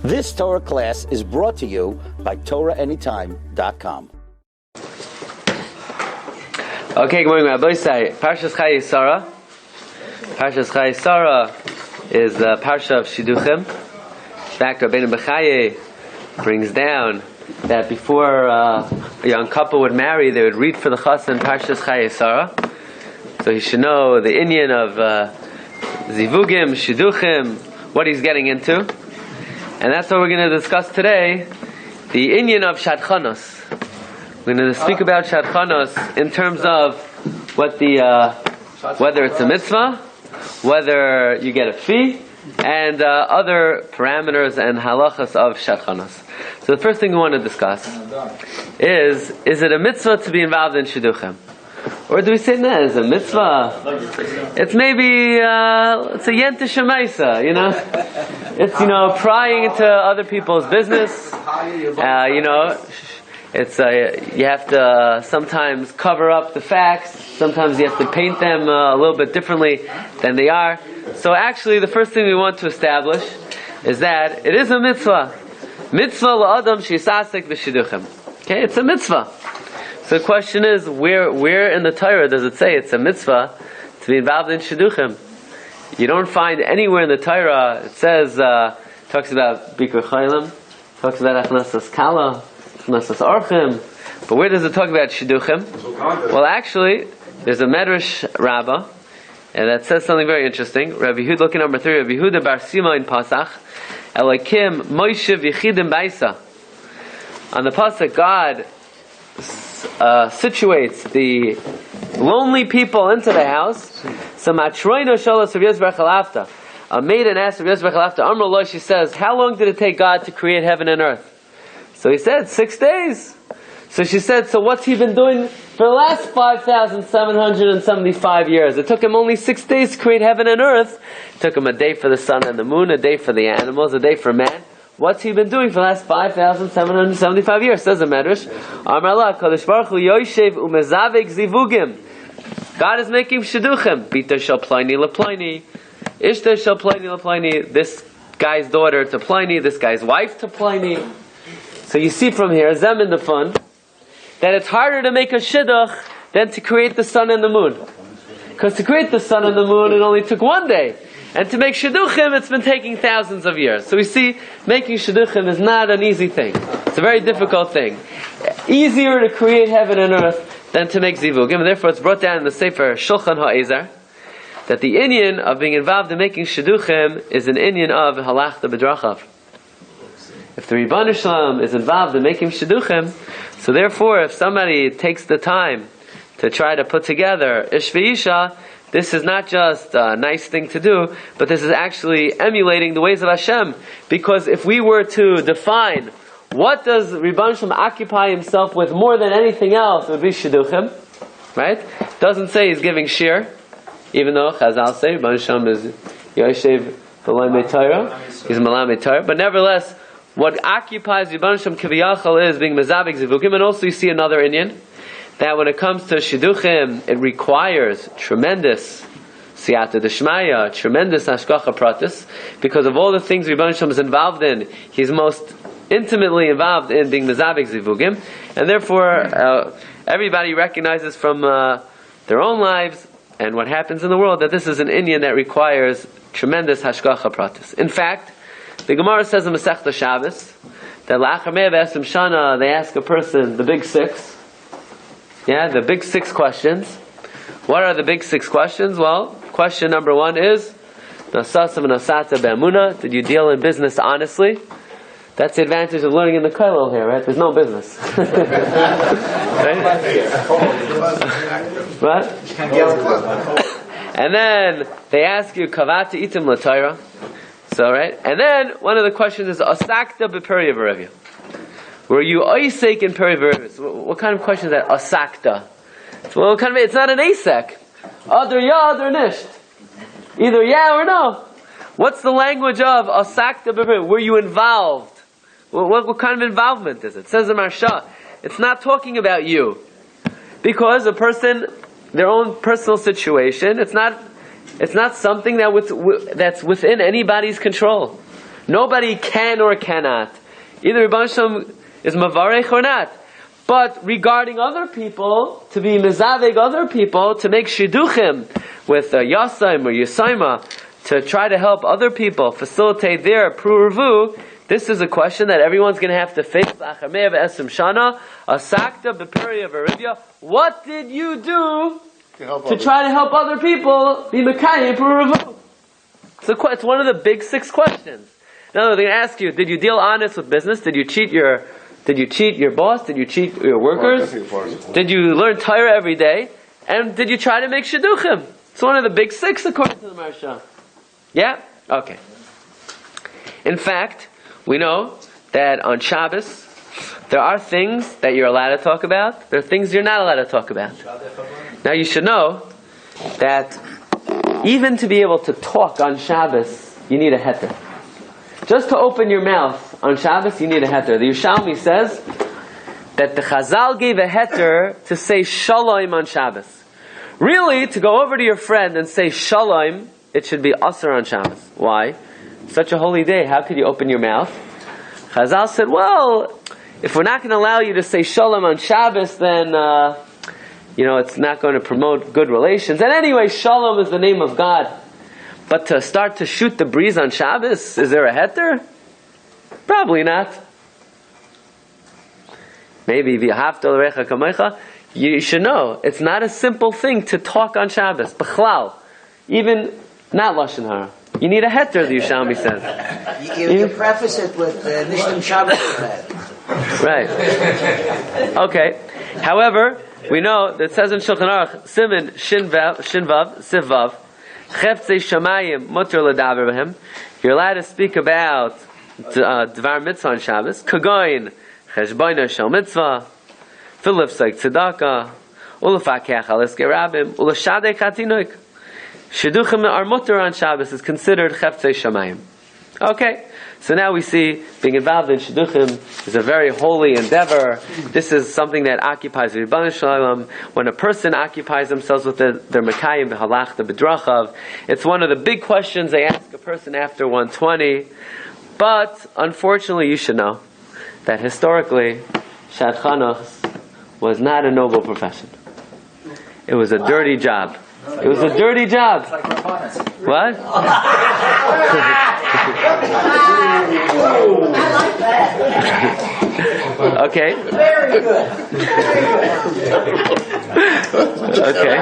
This Torah class is brought to you by TorahAnytime.com. Okay, good morning, Rabbi. Parshas Chayei Sarah. Parshas Chayei Sarah is the Parsha of Shidduchim. In fact, Rabbi Chayei brings down that before a young couple would marry, they would read for the chassan Parshas Chayei Sarah. So he should know the inyan of zivugim, shidduchim, what he's getting into. And that's what we're going to discuss today, the inyan of Shadchanos. We're going to speak about Shadchanos in terms of what whether it's a mitzvah, whether you get a fee, and other parameters and halachas of Shadchanos. So the first thing we want to discuss is it a mitzvah to be involved in shidduchim? Or do we say no, it's a mitzvah? It's maybe it's a yenta shemaisa, It's prying into other people's business. It's you have to sometimes cover up the facts. Sometimes you have to paint them a little bit differently than they are. So actually, the first thing we want to establish is that it is a mitzvah. Mitzvah la'adam she'isasek v'shidduchim. Okay, it's a mitzvah. So the question is, where in the Torah does it say it's a mitzvah to be involved in shidduchim? You don't find anywhere in the Torah it says talks about bikur chaylim, talks about achnasas kala, achnasas orchim. But where does it talk about shidduchim? Well, actually, there's a medrash Rabbi, and that says something very interesting. Rabbi Yehuda, looking number 3, Rabbi Yehuda bar Sima in Pasach, Elokim Moshe v'chidim ba'isa. On the pasuk, God situates the lonely people into the house. So Matroino Shalas Rav Yosef Bechalafta, a maiden asked Rav Yosef Bechalafta, Amr Lo, she says, how long did it take God to create heaven and earth? So he said, 6 days. So she said, so what's he been doing for the last 5,775 years? It took him only 6 days to create heaven and earth. It took him a day for the sun and the moon, a day for the animals, a day for man. What's he been doing for the last 5,775 years? Says the Medrash. God is making shidduchim. Bita shel Pliny lePliny. Ishta shel Pliny lePliny. This guy's daughter to Pliny. This guy's wife to Pliny. So you see from here, Zem in the fun, that it's harder to make a shidduch than to create the sun and the moon. Because to create the sun and the moon, it only took 1 day. And to make shidduchim, it's been taking thousands of years. So we see, making shidduchim is not an easy thing. It's a very difficult thing. Easier to create heaven and earth than to make zivugim. And therefore it's brought down in the Sefer Shulchan Ha'ezar that the inyan of being involved in making shidduchim is an inyan of halachta b'drachav. If the Rebbeinu Shalom is involved in making shidduchim, so therefore if somebody takes the time to try to put together ish v'isha, this is not just a nice thing to do, but this is actually emulating the ways of Hashem. Because if we were to define what does Rebbeinu Shalom occupy himself with more than anything else, it would be shidduchim, right? Doesn't say he's giving shiur, even though Chazal say Rebbeinu Shalom is yoshev b'lamed Torah, he's malamed Torah. But nevertheless, what occupies Rebbeinu Shalom kiviyachal is being mezabek zivugim, and also you see another inyan, that when it comes to shidduchim, it requires tremendous siyata d'shmaya, tremendous hashgacha pratis, because of all the things Rebbeinu Shalom is involved in, he's most intimately involved in being mezabek zivugim, and therefore everybody recognizes from their own lives and what happens in the world that this is an inyan that requires tremendous hashgacha pratis. In fact, the Gemara says in Masechta Shabbos that la'achar mea v'esrim shana they ask a person the big 6. Yeah, the big 6 questions. What are the big 6 questions? Well, question number 1 is Nasasa v'nasata be'amuna. Did you deal in business honestly? That's the advantage of learning in the kollel here, right? There's no business. Right? What? And then they ask you kavata itim l'Torah. So, right? And then one of the questions is asakta b'peri v'revya. Were you oisek in peri v'revya? What kind of question is that? Asakta. Well, it's not an asek. Other ya, other nisht. Either yeah or no. What's the language of asakta b'peri? Were you involved? What kind of involvement is it? It says in Marsha, it's not talking about you. Because a person, their own personal situation, it's not something that's within anybody's control. Nobody can or cannot. Either Rebbe Shalom is mavarech or not. But regarding other people, to be mezaveg other people, to make shidduchim with yasaim or yasaima, to try to help other people facilitate their pruruvu, this is a question that everyone's going to have to face. What did you do to try to help other people be mekayim pruruvu? So it's one of the big 6 questions. Now they're going to ask you: did you deal honest with business? Did you cheat your boss? Did you cheat your workers? Did you learn Torah every day? And did you try to make shidduchim? It's one of the big 6 according to the Marsha. Yeah? Okay. In fact, we know that on Shabbos, there are things that you're allowed to talk about. There are things you're not allowed to talk about. Now you should know that even to be able to talk on Shabbos, you need a heter. Just to open your mouth on Shabbos, you need a heter. The Yerushalmi says that the Chazal gave a heter to say shalom on Shabbos. Really, to go over to your friend and say shalom, it should be asur on Shabbos. Why? Such a holy day, how could you open your mouth? Chazal said, well, if we're not going to allow you to say shalom on Shabbos, then it's not going to promote good relations. And anyway, shalom is the name of God. But to start to shoot the breeze on Shabbos, is there a heter? Probably not. Maybe v'ahavta l'recha kamecha. You should know, it's not a simple thing to talk on Shabbos. B'chlal. Even not Lashon Hara. You need a heter, the Yerushalmi says. You preface it with Nishtam Shabbos. Right. Okay. However, we know that it says in Shulchan Aruch, Siman Shinvav, Sivvav, Cheftzei Shamayim Mutter L'daber B'hem. You're allowed to speak about Dvar Mitzvah on Shabbos. Kagoin Cheshboina Shel Mitzvah, Filipsek Tzedakah, Ulefakech Aliske Rabim, Uleshadei Chatinoik. Shidduchim are mutter on Shabbos is considered Cheftzei Shamayim. Okay. So now we see being involved in shidduchim is a very holy endeavor. This is something that occupies the Rebbeinu Shalom. When a person occupies themselves with their mekayim b'halach the bedrachav, it's one of the big questions they ask a person after 120. But unfortunately, you should know that historically, Shadchan was not a noble profession. It was a dirty job. It was a dirty job. It's like what? I like that. Okay. Very good. Okay.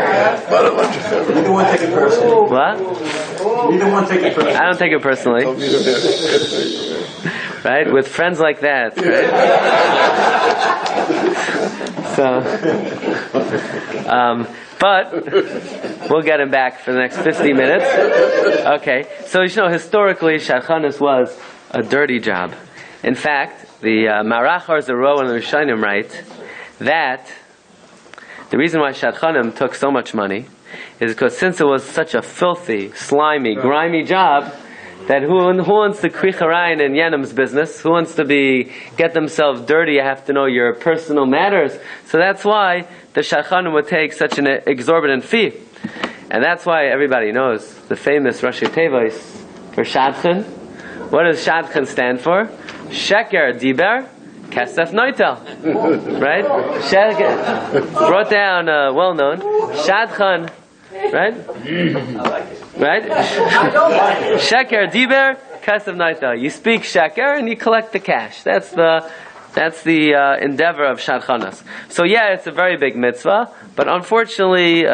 You don't want to take it personally. What? You don't want to take it personally. I don't take it personally. Right? With friends like that, right? But we'll get him back for the next 50 minutes. Okay. So historically, Shadchan was a dirty job. In fact, the Marach Har Zero and the Rishonim write that the reason why Shadchanim took so much money is because since it was such a filthy, slimy, grimy job, that who wants to kricharayin in Yenim's business? Who wants to get themselves dirty? You have to know your personal matters. So that's why the Shadchanim would take such an exorbitant fee. And that's why everybody knows the famous Rashi Tevos for Shadchan. What does Shadchan stand for? Sheker Diber Kesef Noitel. Right? Brought down well-known. Shadchan. Right? Right? Sheker Diber Kesef Noitel. You speak Sheker and you collect the cash. That's the endeavor of Shadchanas. So yeah, it's a very big mitzvah, but unfortunately,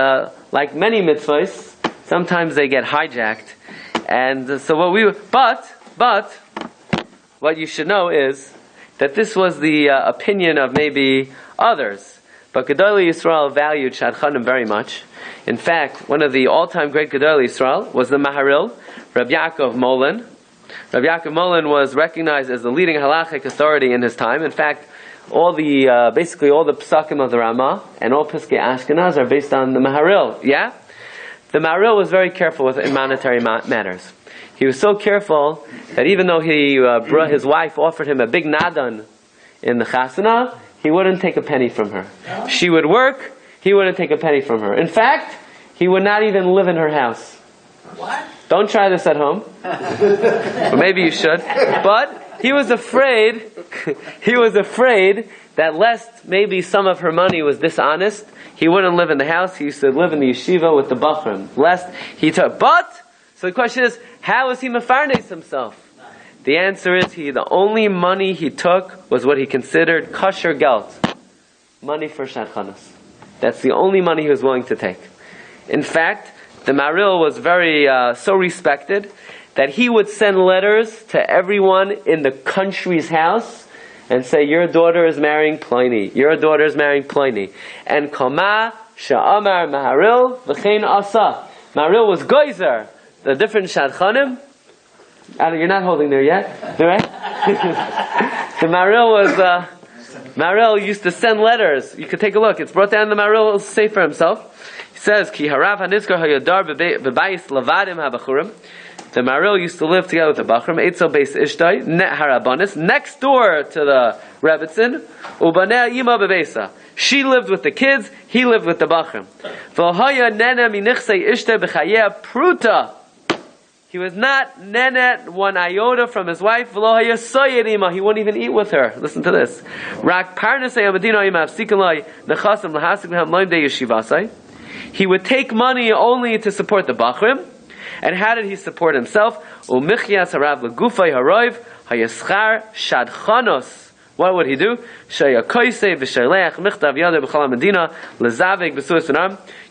like many mitzvahs, sometimes they get hijacked. And so but what you should know is that this was the opinion of maybe others. But Gedolei Yisrael valued Shadchanim very much. In fact, one of the all-time great Gedolei Yisrael was the Maharil, Rabbi Yaakov Molin. Rabbi Yaakov Molin was recognized as the leading halachic authority in his time. In fact, basically all the psakim of the Ramah and all Piskei Ashkenaz are based on the Maharil. Yeah? The Maharil was very careful in monetary matters. He was so careful that even though his wife offered him a big nadan in the chasana, he wouldn't take a penny from her. She would work, he wouldn't take a penny from her. In fact, he would not even live in her house. What? Don't try this at home. Or maybe you should. But he was afraid, that lest maybe some of her money was dishonest, he wouldn't live in the house. He used to live in the yeshiva with the bachrim. Lest he took. So the question is, how is he mefarnes himself? The answer is, the only money he took was what he considered kosher geld. Money for Shadchanos. That's the only money he was willing to take. In fact, the Maril was very so respected that he would send letters to everyone in the country's house and say, your daughter is marrying Pliny. Your daughter is marrying Pliny. And Kama Sha'amar Maharil V'chein Asa. Maril was Geyser. The different Shadchanim. You're not holding there yet, right? The Maril used to send letters. You could take a look. It's brought down in the Maril Sefer himself. He says, Ki harav hanizkar hayadar b'bayis lavadim habachurim. The Maril used to live together with the Bachrim. Eitzel beis ishtay net harabanis, next door to the Rebbitzin. Ubanei ima bebeisa. She lived with the kids. He lived with the Bachrim. V'haya nene minichsei ishtay b'chayei pruta. He was not nenet one iota from his wife. He wouldn't even eat with her. Listen to this. He would take money only to support the Bachrim. And how did he support himself? What would he do?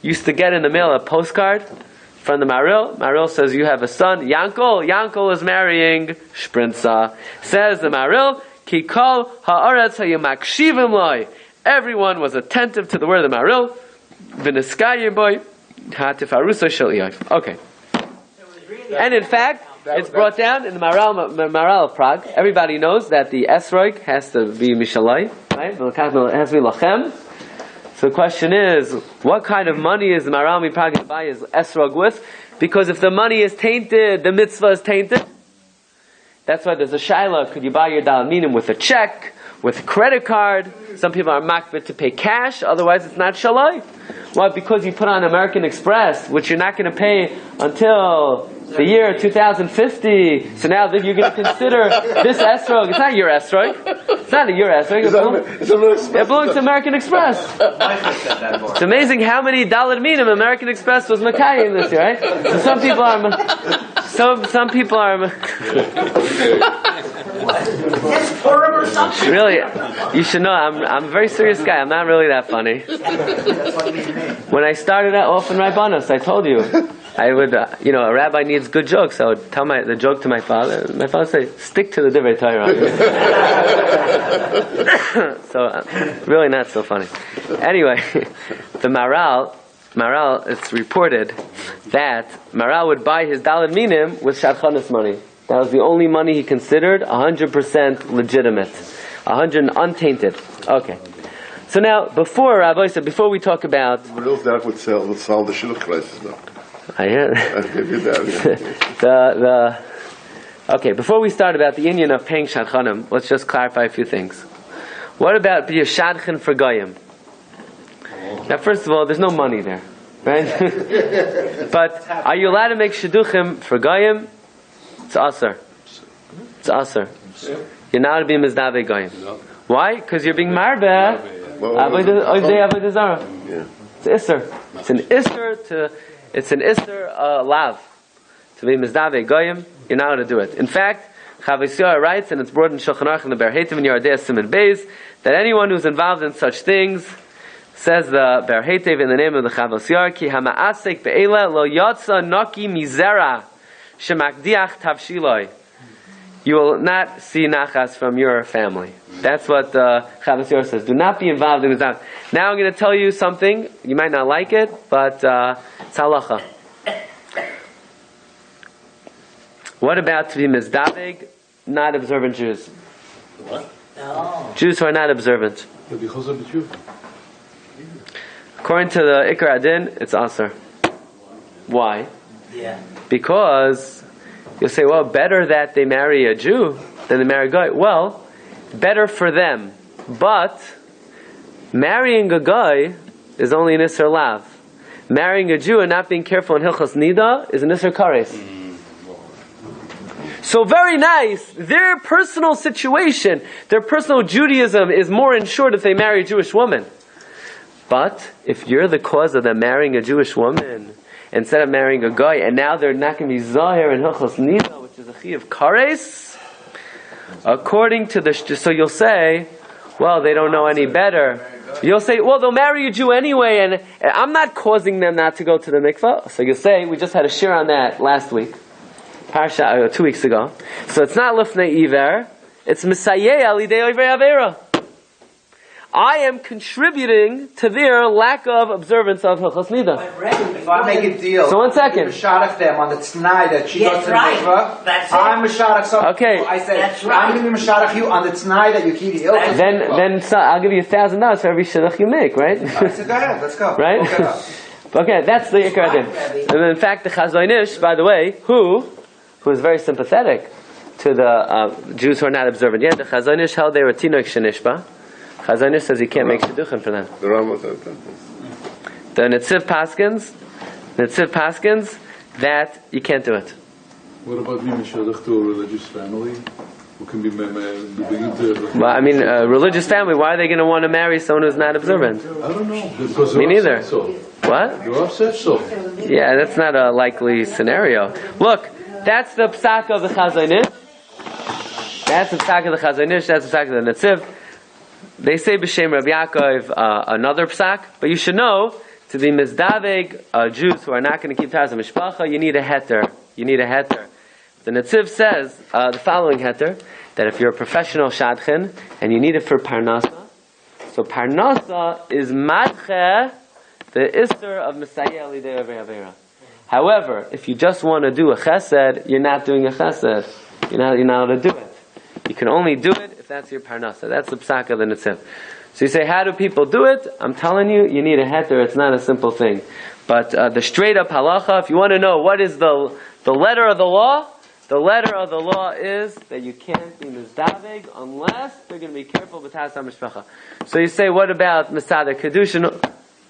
Used to get in the mail a postcard from the Maril. Maril says, you have a son, Yankel. Yankel is marrying Shprinza. Says the Maril, Ki kol ha'aretz hayamakshivim loy. Everyone was attentive to the word of the Maril. V'niskayim boy ha'tifarusa shel Iyov. Okay. And in fact, it's brought down in the Maral of Prague. Everybody knows that the esrog has to be mishalai, right? It has to be lachem. So the question is, what kind of money is the Maral Prague going to buy his esrog with? Because if the money is tainted, the mitzvah is tainted. That's why there's a shaila. Could you buy your dal minim with a check, with a credit card? Some people are makbid to pay cash, otherwise it's not shalai. Why? Because you put on American Express, which you're not going to pay until the year 2050. So now that you're going to consider this esrog, it's not your esrog. It's not your esrog. It belongs to American Express. It's amazing how many dollar minim American Express was Mackay this year, right? So some people are. Some people are. Really, you should know. I'm a very serious guy. I'm not really that funny. When I started off in Rabbanos, I told you. I would, a rabbi needs good jokes. I would tell the joke to my father. My father would say, stick to the Divrei Torah. So, really not so funny. Anyway, the Maral, it's reported that Maral would buy his daled minim with Shadchanos money. That was the only money he considered 100% legitimate. 100 untainted. Okay. So now, before we talk about... would solve the Shiur crisis now. I hear. I'll give you that. Okay, before we start about the inyan of paying Shadchanim, let's just clarify a few things. What about be a Shadchan for Goyim? Now, first of all, there's no money there, right? But are you allowed to make Shidduchim for Goyim? It's Aser. It's Aser. You're not to be Mizdavei Goyim. Why? Because you're being Marbeh. It's Isser. It's an Isser lav. To be Mizdavei Goyim, you're not allowed to do it. In fact, Chavei writes, and it's brought in Shulchan Aruch in the Berhetim in Yardei Siman Beis, that anyone who's involved in such things, says the Berhetiv in the name of the Chavei Ki hama'asek be'ela lo yotza naki mizera shemakdiach tavshiloi. You will not see nachas from your family. That's what the Chavei says. Do not be involved in this. Now I'm going to tell you something. You might not like it, but it's halacha. What about to be mizdaveg, not observant Jews? What? No. Jews who are not observant. According to the Ikar Adin, it's Aser. Why? Yeah. Because you'll say, well, better that they marry a Jew than they marry a guy. Well, better for them. But marrying a guy is only an Isser Lav. Marrying a Jew and not being careful in Hilchos Nida is an Isser Kares. So very nice. Their personal situation, their personal Judaism is more insured if they marry a Jewish woman. But if you're the cause of them marrying a Jewish woman instead of marrying a guy, and now they're not going to be Zahir and Hilchos Nida, which is a Chi of Kares, according to the... So you'll say, well, they don't know any better. You'll say, well, they'll marry a Jew anyway, and I'm not causing them not to go to the mikvah. So you'll say, we just had a shiur on that last week. Parsha, 2 weeks ago. So it's not Lifnei Iver, it's Misayeh Alidei Oivei Avera. I am contributing to their lack of observance of Hilchos Nida. If I make a deal, So 1 second. I'm Mashadach them on the T'nai that she goes to the right. mikvah. That's I'm Mashadach something. Okay. I said, That's right. I'm going to be Mashadach you on the T'nai that you keep the Hilchos. Then so I'll give you $1,000 for every shidduch you make, right? I said, go ahead, let's go. Right? Look it up. Okay, that's the Ikar Din. And in fact, the Chazonish, by the way, who is very sympathetic to the Jews who are not observant yet, the Chazonish held they were Tinoch Shenishba. Chazonish says he can't make shidduchim for them. The Rama. The Netziv Paskins, that you can't do it. What about being Mishadach to a religious family? Who can be Well, I mean, a religious family, why are they going to want to marry someone who's not observant? I don't know. Because Me neither. So. What? The Rav said so. Yeah, that's not a likely scenario. Look, that's the psak of the Chazonish. That's the psak of the Chazonish. That's the psak of the Netziv. They say b'shem Rabbi Yaakov another psak, but you should know to be mizdaveg Jews who are not going to keep ties of mishpacha, you need a heter. You need a heter. The Netziv says the following heter, that if you're a professional Shadchan and you need it for Parnasa, so Parnasa is madche the Isser of Messiah Alidei Avera. However, if you just want to do a chesed, you're not doing a chesed. You're not allowed to do it. You can only do it if that's your Parnasa. That's the psak of the Netziv. So you say, how do people do it? I'm telling you, you need a heter. It's not a simple thing. But the straight up halacha, if you want to know what is the letter of the law is that you can't be mizdaveg unless they're going to be careful with B'tas HaMishpacha. So you say, what about Misader Kedushin?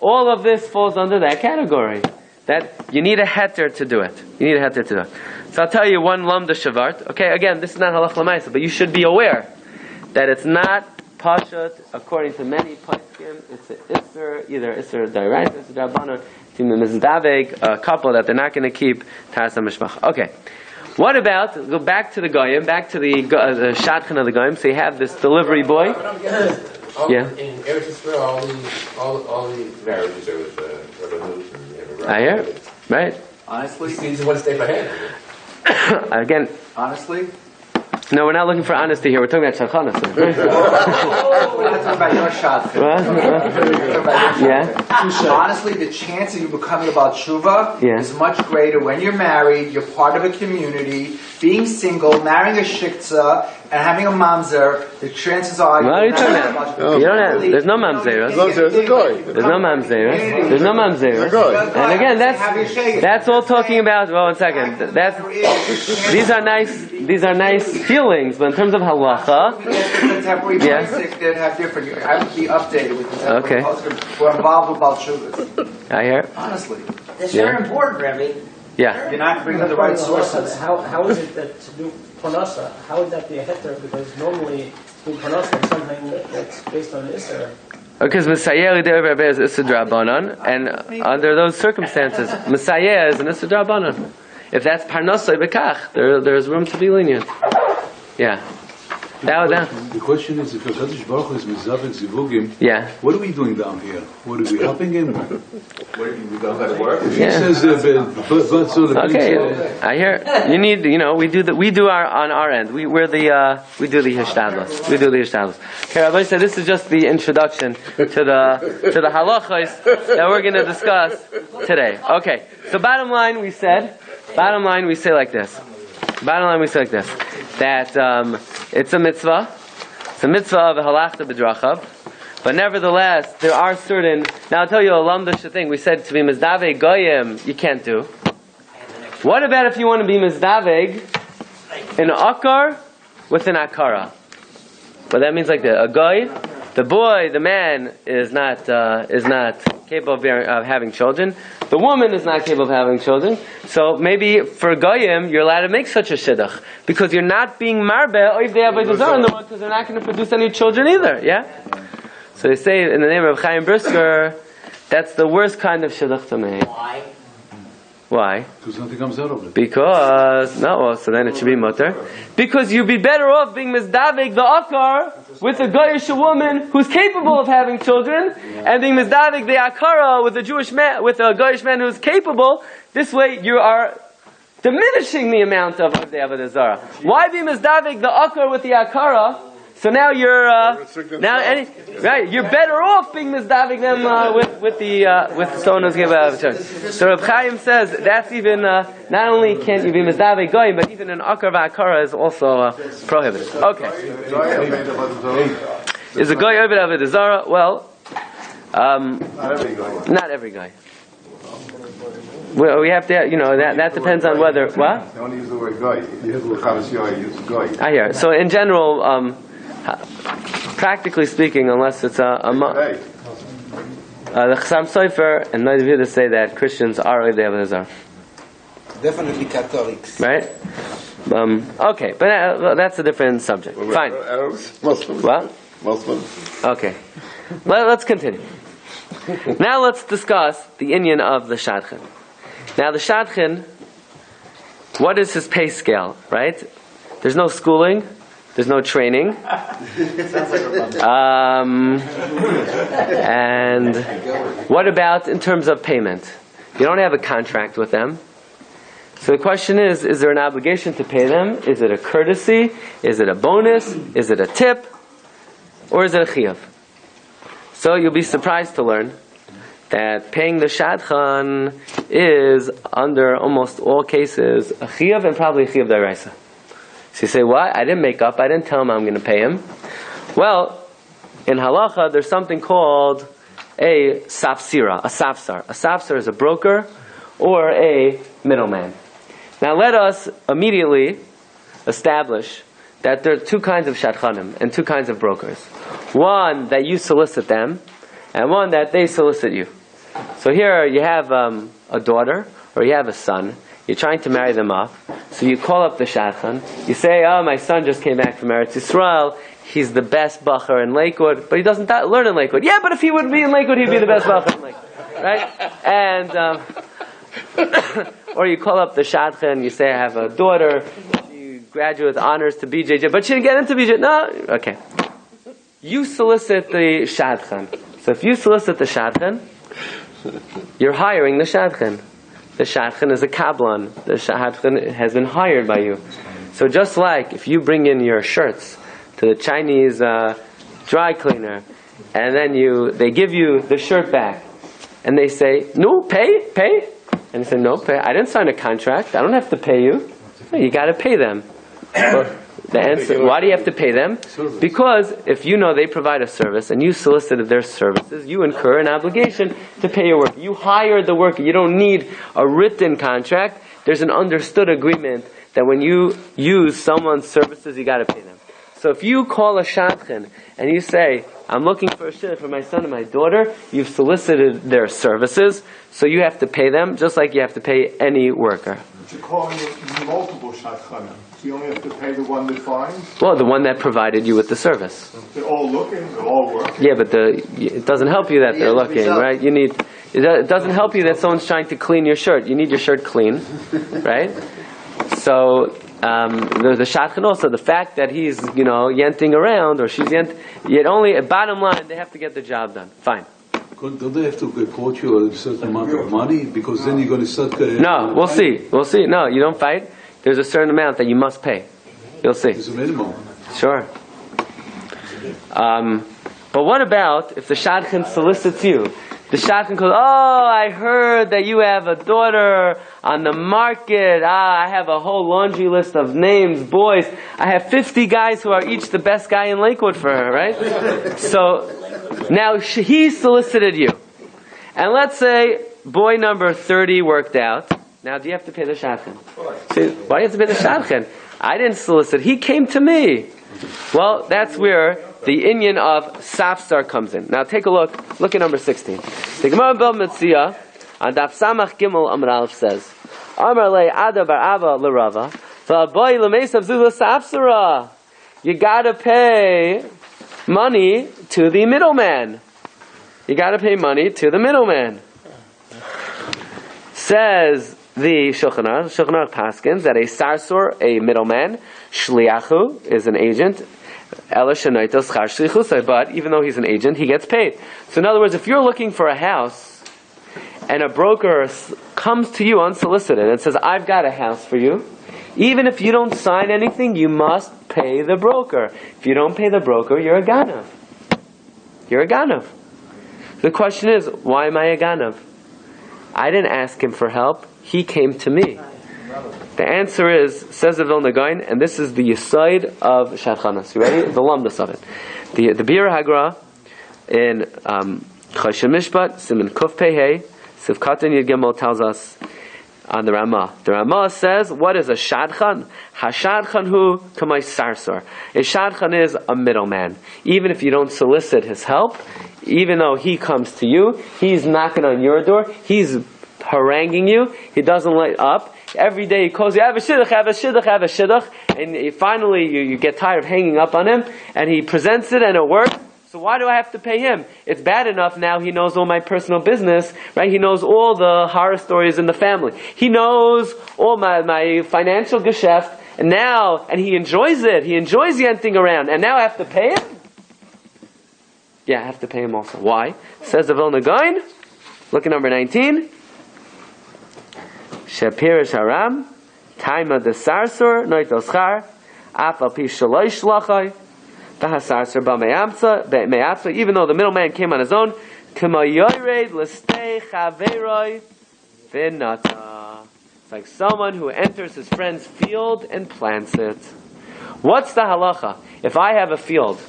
All of this falls under that category. That you need a heter to do it. You need a heter to do it. So I'll tell you one lamda shavart. Okay, again, this is not halach l'maisa, but you should be aware that it's not pashat according to many poskim. It's an isser, either isser d'oraisa, isser d'rabbanan, to mizdaveg a couple that they're not going to keep B'tas HaMishpacha. Okay. What about, go back to the goyim, back to the shadchan of the goyim, so you have this delivery boy. Yeah. In Eretz Yisrael, all the marriages are with revolution. I hear, right? Honestly? He's one step ahead. Again, Honestly? no, we're not looking for honesty here. We're talking about shadchanas. We're not talking about your shot. Yeah. Honestly, the chance of you becoming about tshuva is much greater when you're married, you're part of a community, being single, marrying a shiktzah, and having a mamzer. The chances are... What are you talking about? You don't have, there's no mamzeros. There's no mamzeros. There's no mamzeros. And again, that's all talking about... Well, 1 second. These are nice feelings, but in terms of halacha... Contemporary politics that have different... I would be updated with contemporary politics who are involved with Baal Shuvas. I hear. Honestly. That's very important, Rabbi. Yeah. You're not bringing the right sources. How is it that to do Parnasa, how would that be a heter? Because normally doing Parnasa is something that's based on Isser. Because Messiah is Issa Drabanan, and under those circumstances, Messiah is an Issa Drabanan. If that's Parnasai Bekach, there's room to be lenient. Yeah. The question is, if HaKadosh Baruch Hu is Mizavek Zivugim, what are we doing down here? What are we helping him? We don't got to work? He says, okay, I hear. You need, we do our on our end. We do the hishtadlus. Okay, Rabbi said this is just the introduction to the halachos that we're going to discuss today. Okay, so bottom line we say like this. That it's a mitzvah. It's a mitzvah of a halachta b'drachav. But nevertheless, there are certain... Now I'll tell you a lamdish thing. We said to be mizdaveg goyim, you can't do. What about if you want to be mizdaveg in akar with an akara? But that means like that. A goy the man is not capable of having children. The woman is not capable of having children. So maybe for goyim, you're allowed to make such a shidduch because you're not being marbe oif de avodah zarah because they're not going to produce any children either. Yeah. So they say in the name of Chaim Brisker, that's the worst kind of shidduch to make. Why? Because nothing comes out of it. Because, so then it should be mutter. Because you'd be better off being mizdavik the akar with a goyish woman who's capable of having children, and being mizdavik the akara with a Jewish man, with a goyish man who's capable. This way you are diminishing the amount of the avodah zarah. Why be mizdavik the akar with the akara? So now you're you're better off being mizdavik them with someone who's given out of church. So Reb Chaim says that's even not only can't you be mizdavik goyim, but even an akar v'akara is also prohibited. Okay. Is a goy over avodah zarah? Well, not every guy. We have to, that depends on whether what. Don't use the word goy. You have to use goy. I hear. So in general. Practically speaking, unless it's the Chassam Sofer and Noidavida say that Christians are Oivdei Avodah Zarah. Definitely Catholics. Right? Okay, but that's a different subject. Fine. Arabs? Muslims? What? Muslims. Okay. Let's continue. Now let's discuss the inyan of the Shadchan. Now the Shadchan, what is his pay scale, right? There's no schooling. There's no training. And what about in terms of payment? You don't have a contract with them. So the question is there an obligation to pay them? Is it a courtesy? Is it a bonus? Is it a tip? Or is it a chiyuv? So you'll be surprised to learn that paying the Shadchan is, under almost all cases, a chiyuv and probably a chiyuv d'oraisa. So you say, what? I didn't make up. I didn't tell him I'm going to pay him. Well, in halacha, there's something called a safsira, a safsar. A safsar is a broker or a middleman. Now let us immediately establish that there are two kinds of shadchanim and two kinds of brokers. One that you solicit them, and one that they solicit you. So here you have a daughter or you have a son. You're trying to marry them off. So you call up the Shadchan. You say, my son just came back from Eretz Yisrael. He's the best bacher in Lakewood. But he doesn't learn in Lakewood. Yeah, but if he would be in Lakewood, he'd be the best bacher in Lakewood. Right? And, or you call up the Shadchan. You say, I have a daughter. She graduated with honors to BJJ. But she didn't get into BJJ. No? Okay. You solicit the Shadchan. So if you solicit the Shadchan, you're hiring the Shadchan. The Shadchan is a kablan. The Shadchan has been hired by you. So just like if you bring in your shirts to the Chinese dry cleaner, and then they give you the shirt back, and they say, no, pay? And you say, no, pay. I didn't sign a contract. I don't have to pay you. No, you got to pay them. Well, the answer, why do you have to pay them? Because if you know they provide a service and you solicited their services, you incur an obligation to pay your worker. You hired the worker. You don't need a written contract. There's an understood agreement that when you use someone's services, you got to pay them. So if you call a shadchan and you say, I'm looking for a shidduch for my son and my daughter, you've solicited their services, so you have to pay them just like you have to pay any worker. But you're calling it multiple shadchanim. You only have to pay the one that finds? Well, the one that provided you with the service. They're all looking, they're all working. Yeah, but it doesn't help you that they're looking, right? It doesn't help you that someone's trying to clean your shirt. You need your shirt clean, right? So the shadchan also, the fact that he's yenting around or she's bottom line, they have to get the job done. Fine. Don't they have to quote you a certain amount of money because then you're going to start? No, we'll see. No, you don't fight. There's a certain amount that you must pay. You'll see. There's a minimum. Sure. But what about if the shadchan solicits you? The shadchan goes, I heard that you have a daughter on the market. I have a whole laundry list of names, boys. I have 50 guys who are each the best guy in Lakewood for her, right? So now he solicited you. And let's say boy number 30 worked out. Now, do you have to pay the shadchan? See, why do you have to pay the shadchan? I didn't solicit. He came to me. Well, that's where the inyan of safsar comes in. Now take a look. Look at number 16. The Gemara Bel Metzia on Daf Samach Gimel Amar Aleph says, Amar le Ada bar Ava l'Rava, v'aboy l'meisav zula safsara. You gotta pay money to the middleman. You gotta pay money to the middleman. Says the Shulchan Aruch paskins that a sarsor, a middleman, shliachu is an agent, but even though he's an agent, he gets paid. So in other words, if you're looking for a house and a broker comes to you unsolicited and says, I've got a house for you, even if you don't sign anything, you must pay the broker. If you don't pay the broker, you're a ganav. You're a ganav. The question is, why am I a ganav? I didn't ask him for help. He came to me. The answer is, says the Vilna Gaon, and this is the yisoid of Shadchanas. You ready? The lumdus of it. The Bir Hagra in Chayei Mishpat, Siman Kuf Pehei, Sivkatan Yud Gimel tells us on the Ramah. The Ramah says, what is a Shadchan? HaShadchan hu kamay sarsor. A Shadchan is a middleman. Even if you don't solicit his help, even though he comes to you, he's knocking on your door, he's haranguing you, he doesn't let up. Every day he calls you, have a shidduch, have a shidduch, have a shidduch, and finally you get tired of hanging up on him, and he presents it and it works. So why do I have to pay him? It's bad enough now he knows all my personal business, right? He knows all the horror stories in the family. He knows all my financial geschäft, and he enjoys it. He enjoys yanting around, and now I have to pay him? Yeah, I have to pay him also. Why? Says the Vilna Gaon, look at number 19. Shapirish haram, taima de sarsur, noitos char, afal pi shaloi shlachai, bahasarsur ba me'atza, even though the middleman came on his own, kama yored lestei chaveroi v'nata. It's like someone who enters his friend's field and plants it. What's the halacha? If I have a field,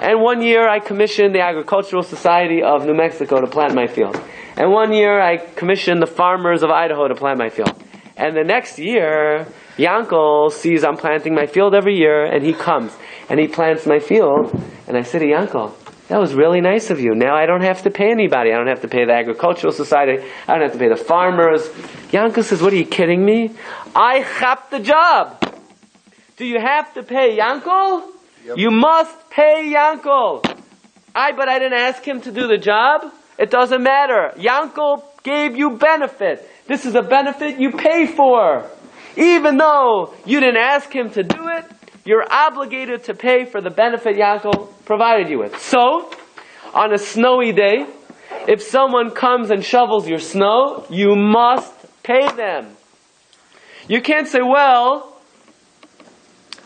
and one year I commissioned the Agricultural Society of New Mexico to plant my field, and one year I commissioned the farmers of Idaho to plant my field. And the next year, Yankel sees I'm planting my field every year, and he comes, and he plants my field. And I said to Yankel, that was really nice of you. Now I don't have to pay anybody. I don't have to pay the Agricultural Society. I don't have to pay the farmers. Yankel says, what, are you kidding me? I chap the job. Do you have to pay Yankel? Yep. You must pay Yankel. But I didn't ask him to do the job. It doesn't matter. Yankel gave you benefit. This is a benefit you pay for. Even though you didn't ask him to do it, you're obligated to pay for the benefit Yankel provided you with. So, on a snowy day, if someone comes and shovels your snow, you must pay them. You can't say, well,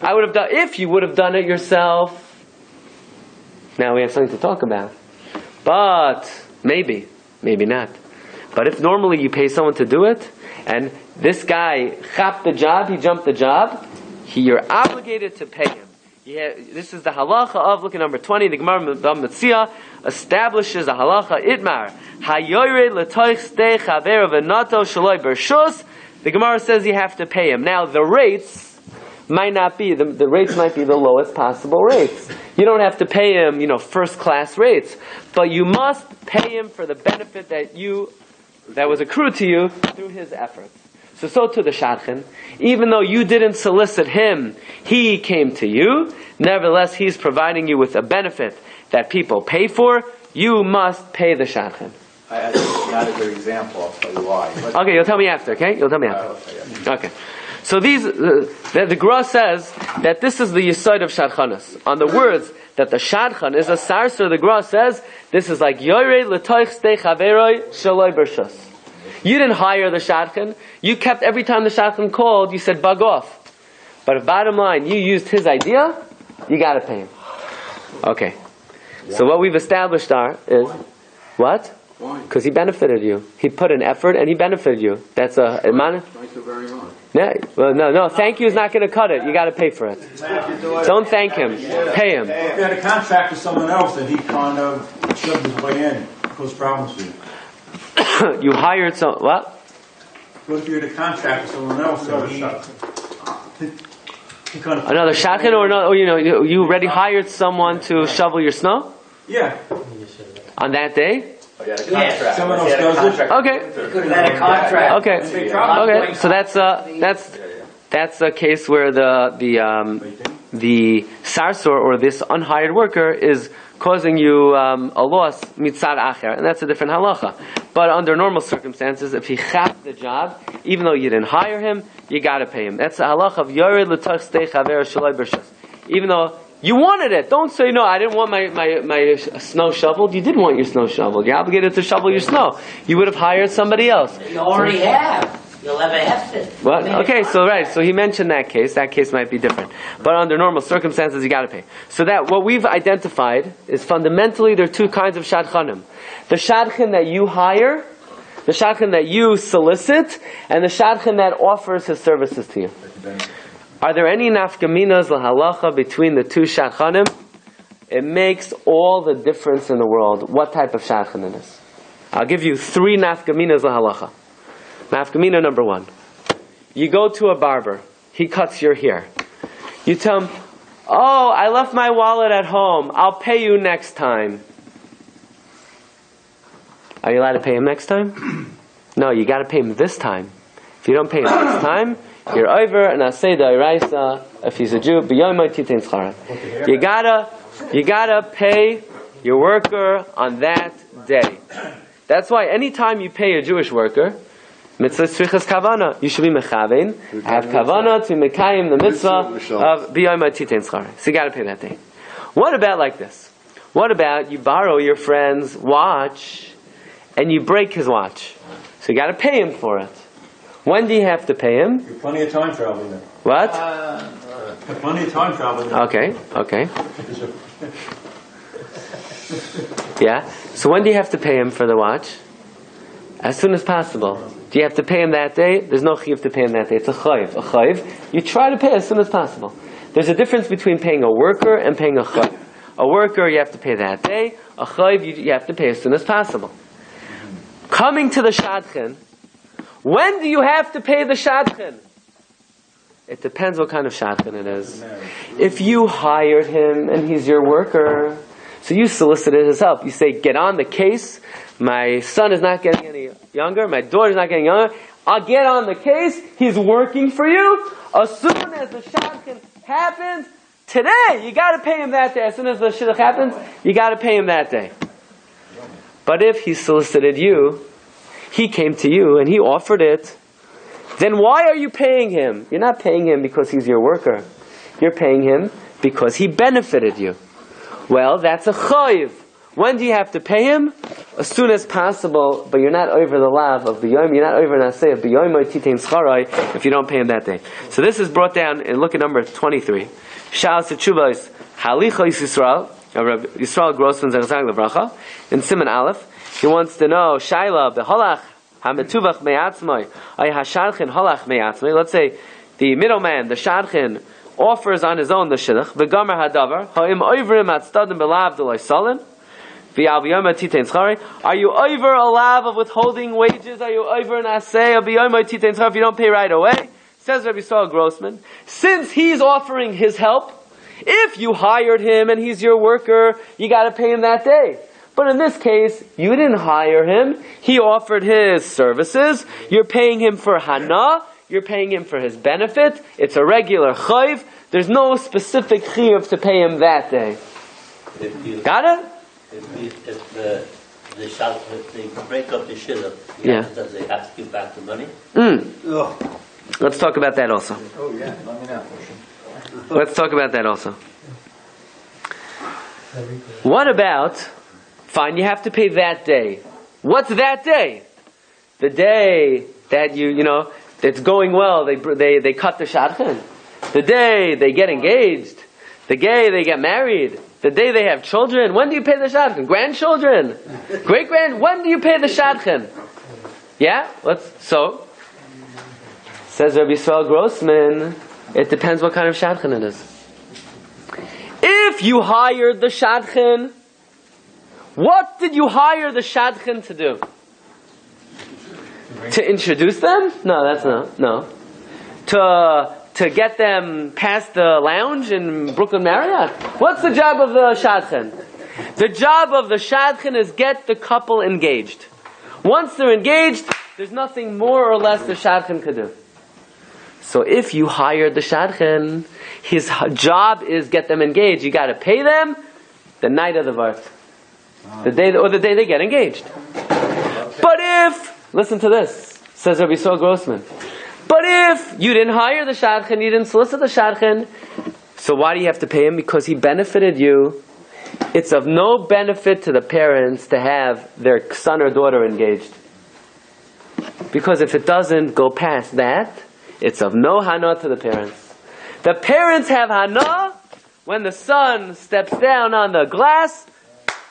I would have done, if you would have done it yourself. Now we have something to talk about. But maybe not. But if normally you pay someone to do it, and this guy chapped the job, he jumped the job, you're obligated to pay him. This is the halacha of, look at number 20, the Gemara Metzia establishes a halacha itmar. Hayored letoich stei chaver v'nato shaloi bershus. The Gemara says you have to pay him. Now the rates might not be, the rates might be the lowest possible rates. You don't have to pay him, first class rates. But you must pay him for the benefit that was accrued to you through his efforts. So to the Shadchan, even though you didn't solicit him, he came to you. Nevertheless, he's providing you with a benefit that people pay for. You must pay the Shadchan. That's not a good example. I'll tell you why. Okay, you'll tell me after, okay? You'll tell me after. Okay. So the Gra says that this is the yisoid of Shadchanas. On the words that the Shadchan is a sarsor, the Gra says, this is like Yored letoich stei chaveroi shaloi bershus. You didn't hire the Shadchan. You kept, every time the Shadchan called, you said, bug off. But bottom line, you used his idea, you gotta pay him. Okay. So what we've established is, what? Why? Because he benefited you. He put an effort and he benefited you. That's a... Thank you very much. Yeah, well, no, thank you is not going to cut it. You got to pay for it. Don't thank him. Pay him. If you had a contract with someone else that he kind of shoved his way in, cause problems for you. You hired what? What if you had a contract with someone else? Another shadchan, or you already hired someone to shovel your snow? Yeah. On that day? Yeah. Someone else does it. Okay. Could have had a contract. Okay. So that's a case where the sarsor, or this unhired worker, is causing you a loss mitzad acher, and that's a different halacha. But under normal circumstances, if he chapped the job, even though you didn't hire him, you got to pay him. That's the halacha of yored l'tach stei chaver shalai b'rshus. Even though you wanted it, don't say no. I didn't want my snow shoveled. You did want your snow shoveled. You're obligated to shovel your snow. You would have hired somebody else. You already have. You'll have a hefted. What? Okay, so he mentioned that case. That case might be different. But under normal circumstances, you got to pay. So that what we've identified is fundamentally there are two kinds of shadchanim. The shadchan that you hire, the shadchan that you solicit, and the shadchan that offers his services to you. Are there any nafkaminas lahalacha between the two shadchanim? It makes all the difference in the world what type of shadchan it is. I'll give you 3 nafkaminas lahalacha. Nafkamina number 1. You go to a barber. He cuts your hair. You tell him, oh, I left my wallet at home. I'll pay you next time. Are you allowed to pay him next time? No, you got to pay him this time. If you don't pay him next time, you're over, and I say the iraisa, if he's a Jew, you gotta pay your worker on that day. That's why anytime you pay a Jewish worker, mitzvah tzrichas kavana, you should be mechavein, have kavana to mekayim the mitzvah of b'yom ha'titein schara. So you got to pay that day. What about like this? What about you borrow your friend's watch and you break his watch? So you got to pay him for it. When do you have to pay him? You're plenty of time traveling then. What? Plenty of time traveling then. Okay. Yeah. So when do you have to pay him for the watch? As soon as possible. Do you have to pay him that day? There's no chiyuv to pay him that day. It's a chayiv. A chayiv, you try to pay as soon as possible. There's a difference between paying a worker and paying a chayiv. A worker, you have to pay that day. A chayiv, you have to pay as soon as possible. Coming to the shadchan, when do you have to pay the shadchan? It depends what kind of shadchan it is. If you hired him and he's your worker, so you solicited his help. You say, get on the case. My son is not getting any younger. My daughter's not getting younger. I'll get on the case. He's working for you. As soon as the shadchan happens, today, you got to pay him that day. As soon as the shidduch happens, you got to pay him that day. But if he solicited you, he came to you and he offered it, then why are you paying him? You're not paying him because he's your worker. You're paying him because he benefited you. Well, that's a chayiv. When do you have to pay him? As soon as possible, but you're not over the lav of b'yom, you're not over an asay of b'yom titein scharai if you don't pay him that day. So this is brought down, and look at number 23. Sha'as Teshuvos Halicha Yisrael, Yisrael Grossman Zagzag Levracha, in Siman Aleph. He wants to know, Shaila, Beholach, HaMetuvach Me'atzmai, Ay HaShadchin Holach Me'atzmai. Let's say the middleman, the Shadchin, offers on his own the shidduch, V'gomer hadavar, Ha'im oivrim atstadim belav d'loi salin, V'yal b'yom titein schari. Are you over a lav of withholding wages? Are you over an asay of b'yom titein schari if you don't pay right away? Says Rabbi Yisrael Grossman, since he's offering his help, if you hired him and he's your worker, you got to pay him that day. But in this case, you didn't hire him. He offered his services. You're paying him for hana. You're paying him for his benefit. It's a regular chayv. There's no specific chiyuv to pay him that day. Got it? If they break up the shidduch, does they have to give back the money? Let's talk about that also. Oh yeah, let me know. Let's talk about that also. What about, fine, you have to pay that day. What's that day? The day that it's going well, they cut the shadchan. The day they get engaged. The day they get married. The day they have children. When do you pay the shadchan? Grandchildren? Great-grand? When do you pay the shadchan? Yeah? Says Rabbi Yisrael Grossman, it depends what kind of shadchan it is. If you hired the shadchan, what did you hire the shadchan to do? To introduce them? No, that's not. No. To to get them past the lounge in Brooklyn Marriott? What's the job of the Shadchan? The job of the Shadchan is get the couple engaged. Once they're engaged, there's nothing more or less the Shadchan could do. So if you hired the Shadchan, his job is get them engaged. You got to pay them the night of the vart, the day they get engaged. But if, listen to this, says Rabbi Saul Grossman. But if you didn't hire the Shadchan, you didn't solicit the Shadchan, so why do you have to pay him? Because he benefited you. It's of no benefit to the parents to have their son or daughter engaged. Because if it doesn't go past that, it's of no hana to the parents. The parents have hana when the son steps down on the glass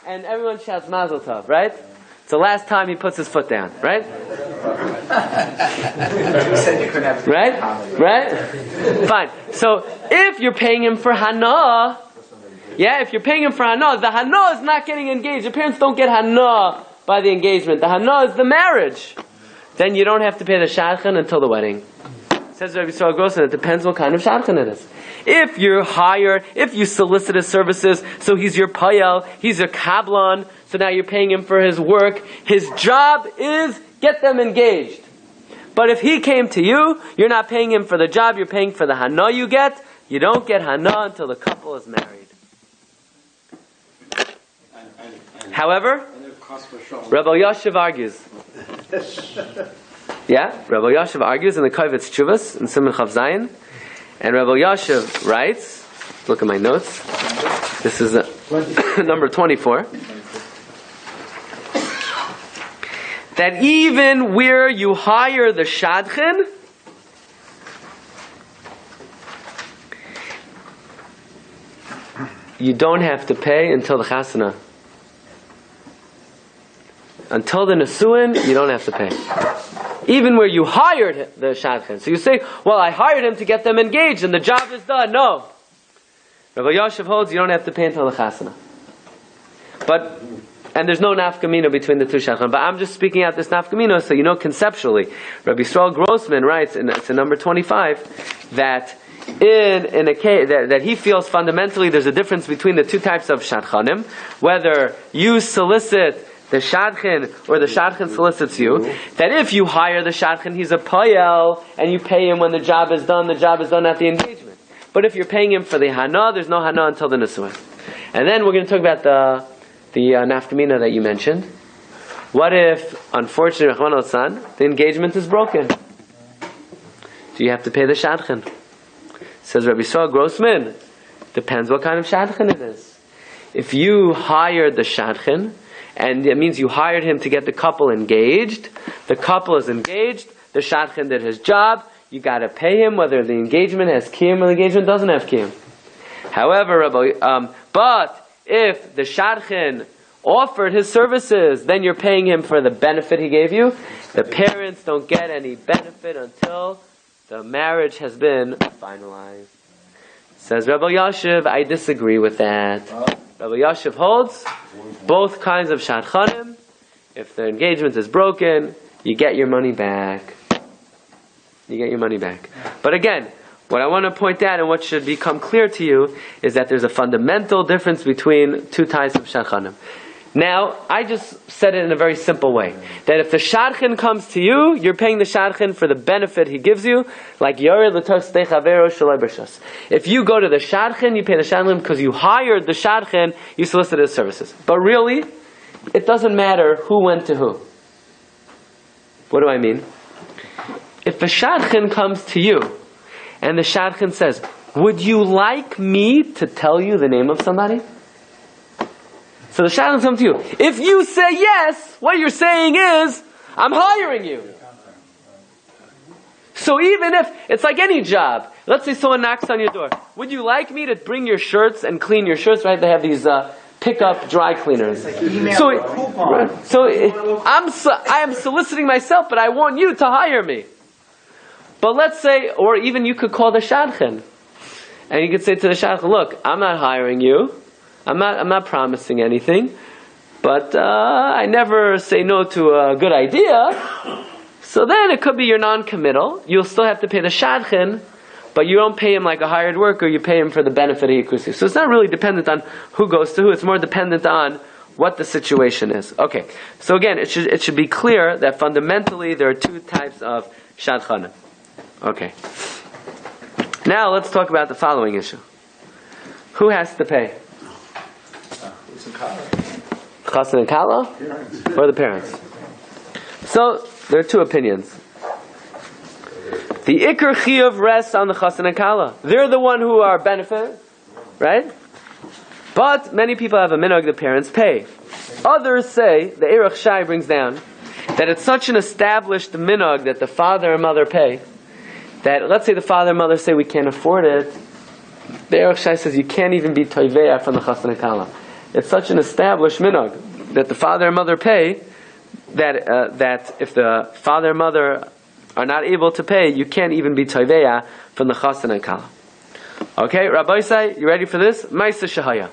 and everyone shouts Mazel Tov, right? It's the last time he puts his foot down, right? Right? Right? Fine. So if you're paying him for hana, if you're paying him for hana, the hana is not getting engaged. The parents don't get hana by the engagement. The hana is the marriage. Then you don't have to pay the Shadchan until the wedding. Says Rabbi Yisrael Grossman, it depends what kind of Shadchan it is. If you solicit his services, so he's your payal, he's your kablan, so now you're paying him for his work. His job is get them engaged. But if he came to you, you're not paying him for the job, you're paying for the hana you get. You don't get hana until the couple is married. However, Rabbi Yashiv argues. Rabbi Yashiv argues in the Kovetz Tshuvas in Siman Chav Zayin, and Rabbi Yashiv writes, look at my notes, this is number 24, that even where you hire the Shadchan, you don't have to pay until the Chasana. Until the Nesuin, you don't have to pay. Even where you hired the Shadchan. So you say, well, I hired him to get them engaged and the job is done. No. Rabbi Yashiv holds you don't have to pay until the Chasana. And there's no nafkamina between the two Shadchan. But I'm just speaking out this nafkamina so you know conceptually. Rabbi Yisrael Grossman writes, and it's in number 25, that in a case that he feels fundamentally there's a difference between the two types of Shadchanim, whether you solicit the Shadchan or the Shadchan solicits you, that if you hire the Shadchan, he's a payel, and you pay him when the job is done at the engagement. But if you're paying him for the hana, there's no hana until the nesuin. And then we're going to talk about the nafkamina that you mentioned. What if, unfortunately, the engagement is broken? Do you have to pay the Shadchan? Says Rabbi Yisrael Grossman, depends what kind of Shadchan it is. If you hired the Shadchan, and it means you hired him to get the couple engaged, the couple is engaged, the Shadchan did his job, you got to pay him whether the engagement has kiyum or the engagement doesn't have kiyum. However, but if the Shadchan offered his services, then you're paying him for the benefit he gave you. The parents don't get any benefit until the marriage has been finalized. Says Rabbi Yashiv, I disagree with that. Rabbi Yashiv holds both kinds of Shadchanim. If the engagement is broken, you get your money back. You get your money back. But again, what I want to point out and what should become clear to you is that there's a fundamental difference between two types of Shadchanim. Now, I just said it in a very simple way. That if the Shadchan comes to you, you're paying the Shadchan for the benefit he gives you, like Yored l'tos tei chavero shaloi b'shas. If you go to the Shadchan, you pay the Shadchan because you hired the Shadchan, you solicited his services. But really, it doesn't matter who went to who. What do I mean? If the Shadchan comes to you, and the Shadchan says, would you like me to tell you the name of somebody? So the Shadchan comes to you. If you say yes, what you're saying is, I'm hiring you. So even if, it's like any job. Let's say someone knocks on your door. Would you like me to bring your shirts and clean your shirts? Right? They have these pick-up dry cleaners. I am soliciting myself, but I want you to hire me. But let's say, or even you could call the Shadchan. And you could say to the Shadchan, look, I'm not hiring you. I'm not promising anything, but I never say no to a good idea. So then it could be you're non-committal. You'll still have to pay the Shadchan, but you don't pay him like a hired worker, you pay him for the benefit he receives. So it's not really dependent on who goes to who, it's more dependent on what the situation is. Okay, so again, it should be clear that fundamentally there are two types of Shadchan. Okay. Now let's talk about the following issue. Who has to pay? Chassan and Kala? Or the parents? So, there are two opinions. The Iker Chiyuv rests on the Chassan and Kala. They're the one who are benefited, right? But many people have a minhag the parents pay. Others say, the Erech Shai brings down, that it's such an established minhag that the father and mother pay, that let's say the father and mother say we can't afford it, the Erech Shai says you can't even be toiveya from the Chassan and Kala. It's such an established minhag that the father and mother pay that if the father and mother are not able to pay, you can't even be toiveya from the Chassan and Kala. Okay, Rabbi say, you ready for this? Ma'aseh Shahaya.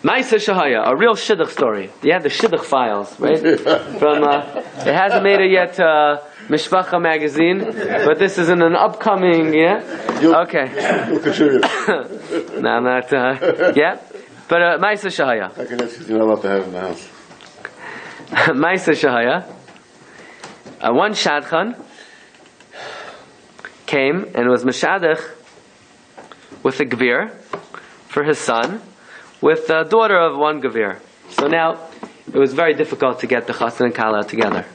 Ma'aseh Shahaya, a real shidduch story. You have the shidduch files, right? From it hasn't made it yet to Mishpacha magazine, but this is in an upcoming, yeah? Okay. No, I'm not, yeah? But Ma'aseh Shahaya. I can ask you, you're not allowed to have in the house. Ma'aseh Shahaya. One Shadchan came and was Meshadech with a Gvir for his son, with the daughter of one Gvir. So now, it was very difficult to get the Chassan and Kala together.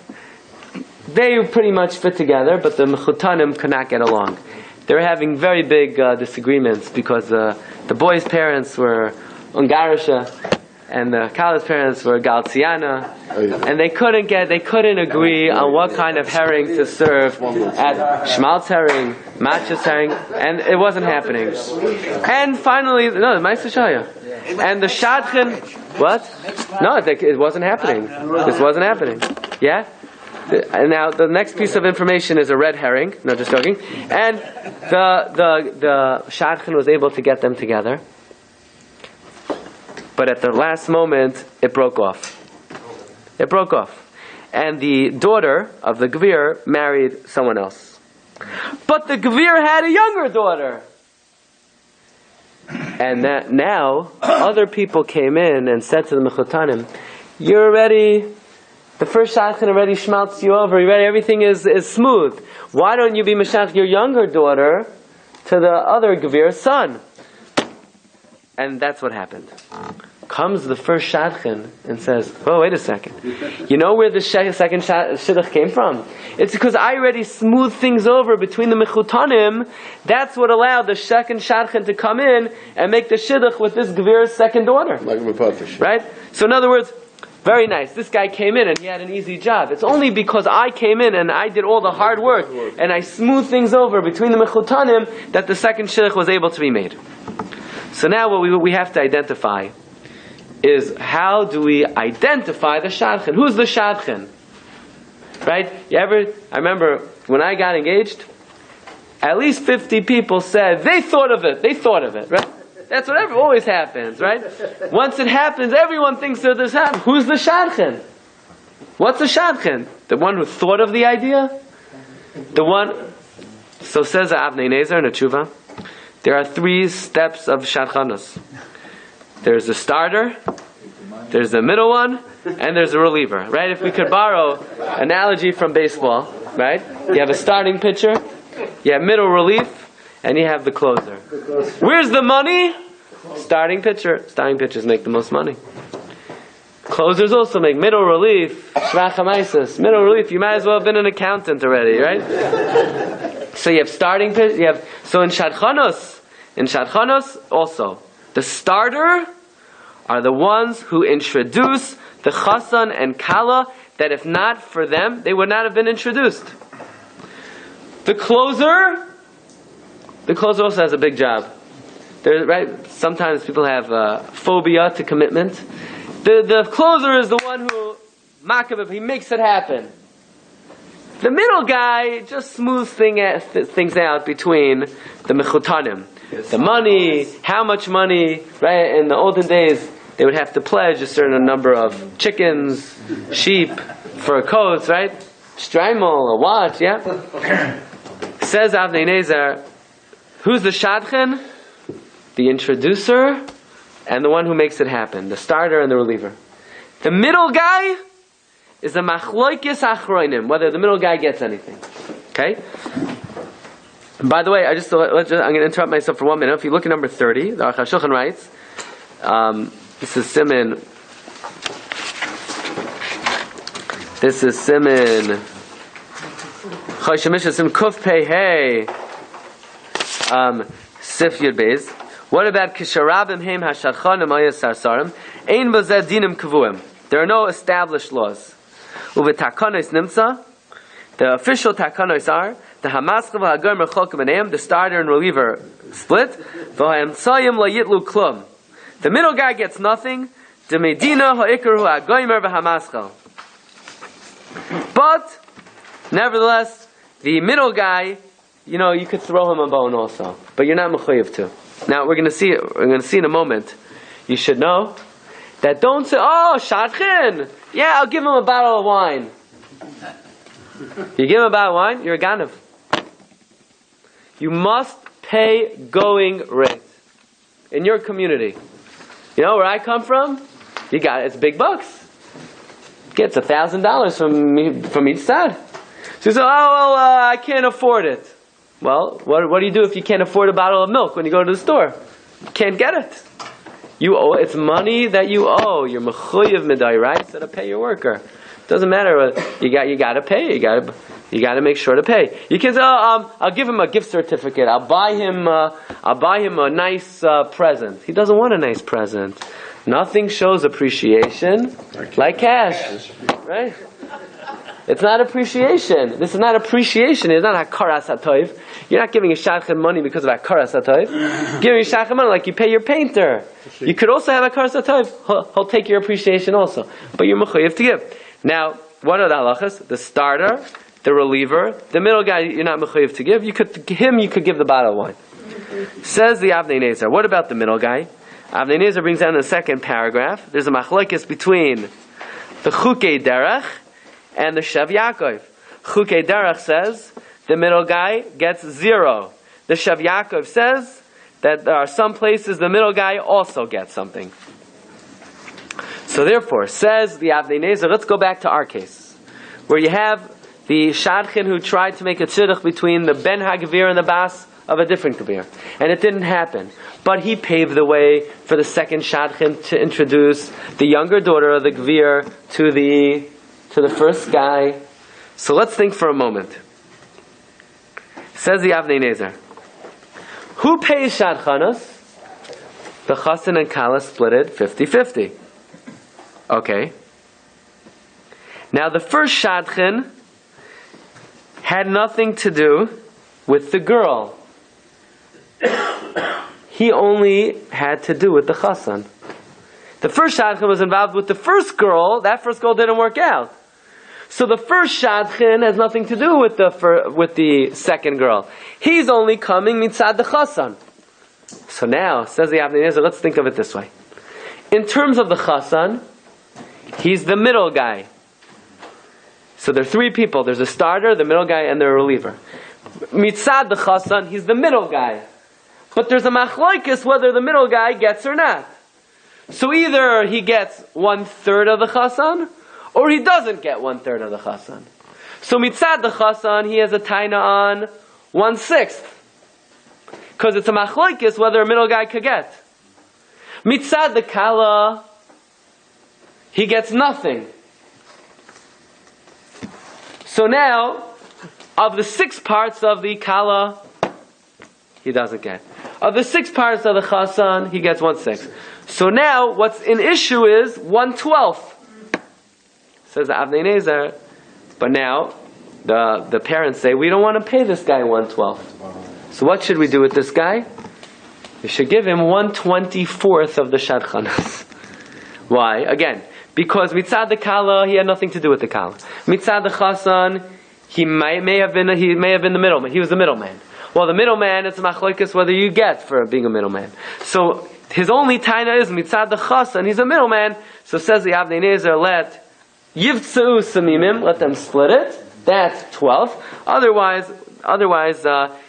They pretty much fit together, but the Mechutanim could not get along. They were having very big disagreements because the boy's parents were Ungarisha and the Kala's parents were Galtziana, and they couldn't agree on what kind of herring to serve at Schmaltz herring, Matches herring, and it wasn't happening. And finally, no, the Ma'aseh Shahaya. And the Shadchan, what? No, it wasn't happening. This wasn't happening. Yeah? And now the next piece of information is a red herring. No, just joking. And the Shadchan was able to get them together. But at the last moment, it broke off. It broke off. And the daughter of the Gvir married someone else. But the Gvir had a younger daughter. And that now, other people came in and said to the Mechutanim, you're ready, the first Shadchan already schmaltzed you over, you're ready, everything is smooth. Why don't you be Meshach your younger daughter to the other Gvir's son? And that's what happened. Comes the first Shadchan and says, oh, wait a second. You know where the second Shidduch came from? It's because I already smoothed things over between the Mechutanim. That's what allowed the second Shadchan to come in and make the Shidduch with this Gvir's second daughter. Right? So in other words, very nice. This guy came in and he had an easy job. It's only because I came in and I did all the hard work and I smoothed things over between the Mechutanim that the second Shidduch was able to be made. So now what we have to identify is how do we identify the Shadchan? Who's the Shadchan? Right? I remember when I got engaged, at least 50 people said they thought of it, right? That's what always happens, right? Once it happens, everyone thinks that this happened. Who's the Shadchan? What's the Shadchan? The one who thought of the idea? The one, so says Avnei Nezer in a Tshuva, there are 3 steps of Shadchanos. There's a starter, there's the middle one, and there's a reliever, right? If we could borrow an analogy from baseball, right? You have a starting pitcher, you have middle relief, and you have the closer. Where's the money? Starting pitcher. Starting pitchers make the most money. Closers also make middle relief, shvach hamaisis. Middle relief, you might as well have been an accountant already, right? So you have starting pitch, so in Shadchanos also, the starter are the ones who introduce the Chassan and Kala, that if not for them, they would not have been introduced. The closer also has a big job. Right? Sometimes people have phobia to commitment. The closer is the one who, he makes it happen. The middle guy just smooths things out between the Mechutanim. The money, how much money, right? In the olden days, they would have to pledge a certain number of chickens, sheep, fur coats, right? Streimel, a watch, yeah? Says Avnei Nezer, Who's the Shadchan? The introducer and the one who makes it happen. The starter and the reliever. The middle guy is the machloikis achroinim, whether the middle guy gets anything. Okay? By the way, I'm going to interrupt myself for 1 minute. If you look at number 30, the Aruch HaShulchan writes, this is Siman Chayshemish Sim Kuf Pei Hey Sif Yud Beis. What about Kisharabim Heim Hashadchanim Ayas Sarsarim? Ein Bazeh Dinim Kavuim. There are no established laws. Uvetakonos Nimtza. The official takonos are the Hamaschal v'Hagomer Cholkim B'neim, the starter and reliever split. V'Ha'emtzayim LaYitlu Klum. The middle guy gets nothing. The Medina Ha'ikar Ha'Hagomer v'Hamaschal. But nevertheless, the middle guy, you could throw him a bone also, but you're not mechuyev to. Now we're going to see in a moment. You should know that don't say, "Oh, Shadchan, yeah, I'll give him a bottle of wine." You give him a bottle of wine, you're a ganav. You must pay going rate in your community. You know where I come from? It's big bucks. Gets $1,000 from each side. So you say, I can't afford it. Well, what do you do if you can't afford a bottle of milk when you go to the store? You can't get it. You owe. It's money that you owe. You're mechuyev midai, right? So to pay your worker. Doesn't matter. You got to pay. You got to make sure to pay. You can say, I'll give him a gift certificate. I'll buy him a nice present. He doesn't want a nice present. Nothing shows appreciation like cash, right? It's not appreciation. This is not appreciation. It's not hakaras hatoiv. You're not giving a shadchan money because of hakaras hatoiv. You're giving a shadchan money like you pay your painter. You could also have hakaras hatoiv. He'll take your appreciation also, but you're mechuyev to give. Now, what are the halachas? The starter, the reliever, the middle guy. You're not mechuyev to give. You could give the bottle of wine. Says the Avnei Nezer. What about the middle guy? Avnei Nezer brings down in the second paragraph. There's a machlokes between the Chukei Derech and the Shev Yaakov. Chukei Derech says the middle guy gets 0. The Shev Yaakov says that there are some places the middle guy also gets something. So therefore, says the Avnei Nezer, let's go back to our case, where you have the Shadchan who tried to make a tzidduch between the Ben HaGavir and the Bas of a different Gavir. And it didn't happen. But he paved the way for the second Shadchan to introduce the younger daughter of the Gavir to the first guy. So let's think for a moment. Says the Avnei Nezer, who pays Shadchanos? The Chassan and Kala split it 50-50. Okay. Now the first Shadchan had nothing to do with the girl. He only had to do with the Chassan. The first Shadchan was involved with the first girl. That first girl didn't work out. So the first Shadchan has nothing to do with the second girl. He's only coming mitzad the Chassan. So now, says the Avnei Nezer, let's think of it this way. In terms of the Chassan, he's the middle guy. So there are 3 people. There's a starter, the middle guy, and the reliever. Mitzad the Chassan, he's the middle guy. But there's a machlokes whether the middle guy gets or not. So either he gets 1/3 of the Chassan, or he doesn't get 1/3 of the Chassan. So mitzad the Chassan, he has a taina on 1/6. Because it's a machlokes whether a middle guy could get. Mitzad the Kala, he gets nothing. So now, of the 6 parts of the Kala, he doesn't get. Of the 6 parts of the Chassan, he gets 1/6. So now, what's in issue is 1/12. Says the Avnei Nezer. But now, the parents say, we don't want to pay this guy 1/12. So what should we do with this guy? We should give him 1/24 of the Shadchanos. Why? Again, because mitzad the Kala, he had nothing to do with the Kala. Mitzad the Chassan, he may have been the middleman. He was the middleman. Well, the middleman, it's a machlokes whether you get for being a middleman. So his only taina is mitzad the Chassan. He's a middleman. So says the Avnei Nezer, let them split it. That's 12. Otherwise,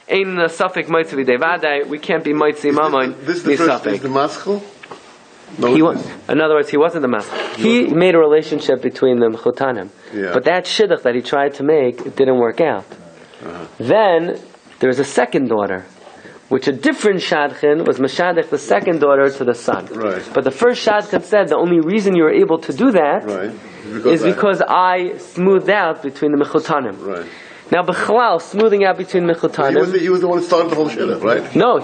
Ein Safek Moitzi V'Devadai. We can't be Moitzi Mamon. This is the first is the maskell? No, in other words, he wasn't the maskell. He made a relationship between the Mechutanim. Yeah. But that shidduch that he tried to make, it didn't work out. Then, there's a second daughter, which a different Shadchan was Meshadech, the second daughter, to the son. Right. But the first Shadchan said the only reason you were able to do that is because I smoothed out between the Mechutanim. Right. Now, B'chalal, smoothing out between Mechutanim. He was the one that started the whole shidduch, right? No,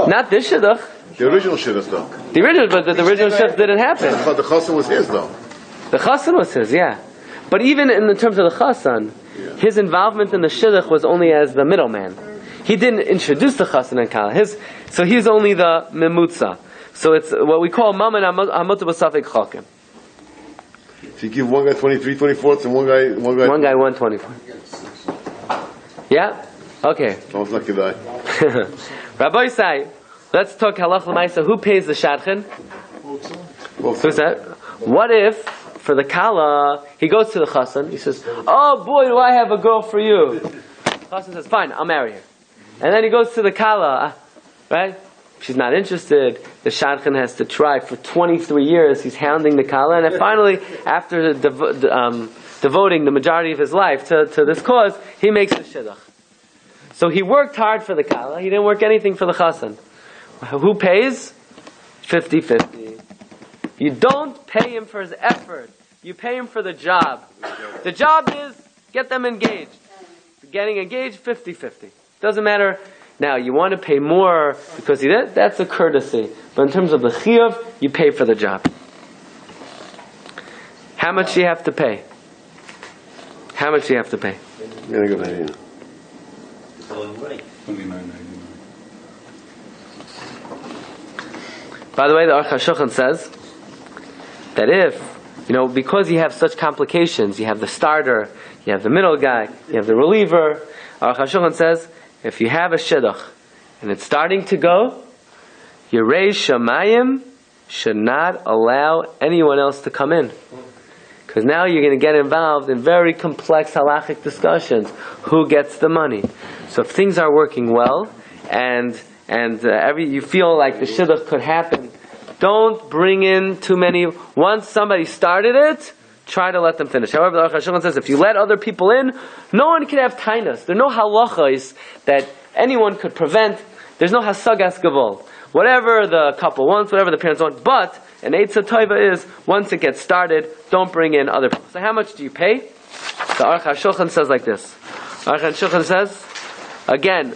not this shidduch. The original shidduch, though. The original, but the original shidduch didn't happen. But the chassan was his, though. The chassan was his, yeah. But even in the terms of the chassan, his involvement in the shidduch was only as the middleman. He didn't introduce the chassan and kala. So he's only the memutza. So it's what we call maman hamutza b'safek chakim. So you give one guy 23, 24, and one guy 124. Yeah? Okay. Sounds like a guy. Rabbi say, let's talk halach l'maisa. Who pays the shadchan? Who's that? What if, for the kala, he goes to the chassan, he says, oh boy, do I have a girl for you. The chassan says, fine, I'll marry her. And then he goes to the kala, right? She's not interested. The shadchan has to try for 23 years. He's hounding the kala, and then finally, after devoting the majority of his life to this cause, he makes the shidduch. So he worked hard for the kala. He didn't work anything for the chassan. Who pays? 50-50. You don't pay him for his effort. You pay him for the job. The job is get them engaged. Getting engaged, 50-50. Doesn't matter. Now, you want to pay more because that's a courtesy. But in terms of the chiyuv, you pay for the job. How much do you have to pay? How much do you have to pay? I'm going to go ahead. By the way, the Aruch HaShulchan says that if, because you have such complications, you have the starter, you have the middle guy, you have the reliever, Aruch HaShulchan says, if you have a shidduch and it's starting to go, Yerei Shamayim should not allow anyone else to come in. Because now you're going to get involved in very complex halachic discussions. Who gets the money? So if things are working well, and you feel like the shidduch could happen, don't bring in too many. Once somebody started it, try to let them finish. However, the Aruch HaShulchan says if you let other people in, no one can have tainas. There are no halachas that anyone could prevent. There's no hasagas gavol. Whatever the couple wants, whatever the parents want. But an eitzah tova is, once it gets started, don't bring in other people. So how much do you pay? The Aruch HaShulchan says like this. Aruch HaShulchan says, again,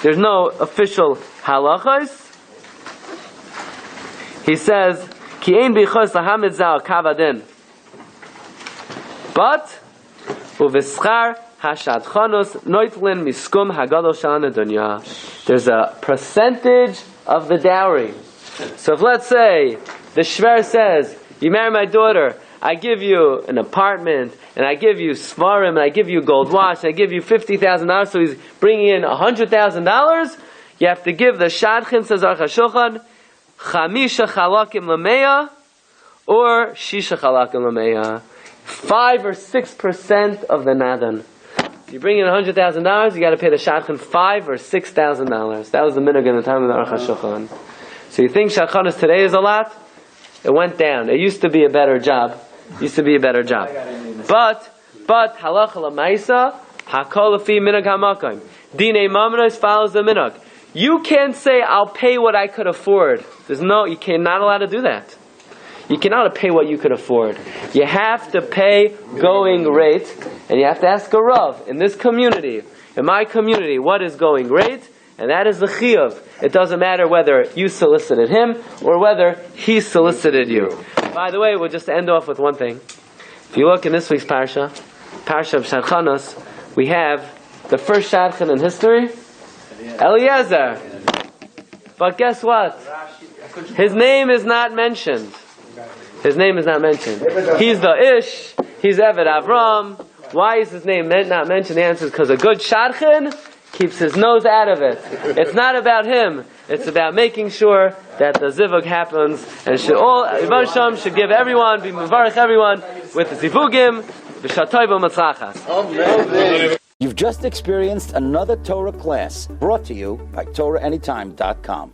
there's no official halachas. He says, Ki ein bichos lahamid zal kavadin. But, uveschar hashadchanos noitlin miskum hagadol shalana dunya. There's a percentage of the dowry. So if, let's say, the shver says, you marry my daughter, I give you an apartment, and I give you svarim, and I give you gold watch, and I give you $50,000, so he's bringing in $100,000, you have to give the shadchan, says Aruch HaShulchan, chamisha chalakim l'meya, or shisha chalakim l'meya. 5 or 6% of the nadan. If you bring in $100,000, you got to pay the shadchan $5,000 or $6,000. That was the minhag in the time of the Aruch HaShulchan. So you think shadchanos today is a lot? It went down. It used to be a better job. But halacha l'maisa hakol lefi minhag hamakom. Dinei mamros follows the minhag. You can't say I'll pay what I could afford. You cannot allowed to do that. You cannot pay what you could afford. You have to pay going rate, and you have to ask a rav in this community, in my community, what is going rate, and that is the chiyuv. It doesn't matter whether you solicited him or whether he solicited you. By the way, we'll just end off with one thing. If you look in this week's Parsha of Shadchanos, we have the first Shadchan in history, Eliezer. But guess what? His name is not mentioned. His name is not mentioned. He's the Ish. He's Eved Avram. Why is his name not mentioned? The answer is because a good Shadchan keeps his nose out of it. It's not about him. It's about making sure that the zivug happens, and Ibn Sham should give everyone, be mevarich everyone with the zivugim, b'shatoi b'matzachas. You've just experienced another Torah class brought to you by TorahAnytime.com.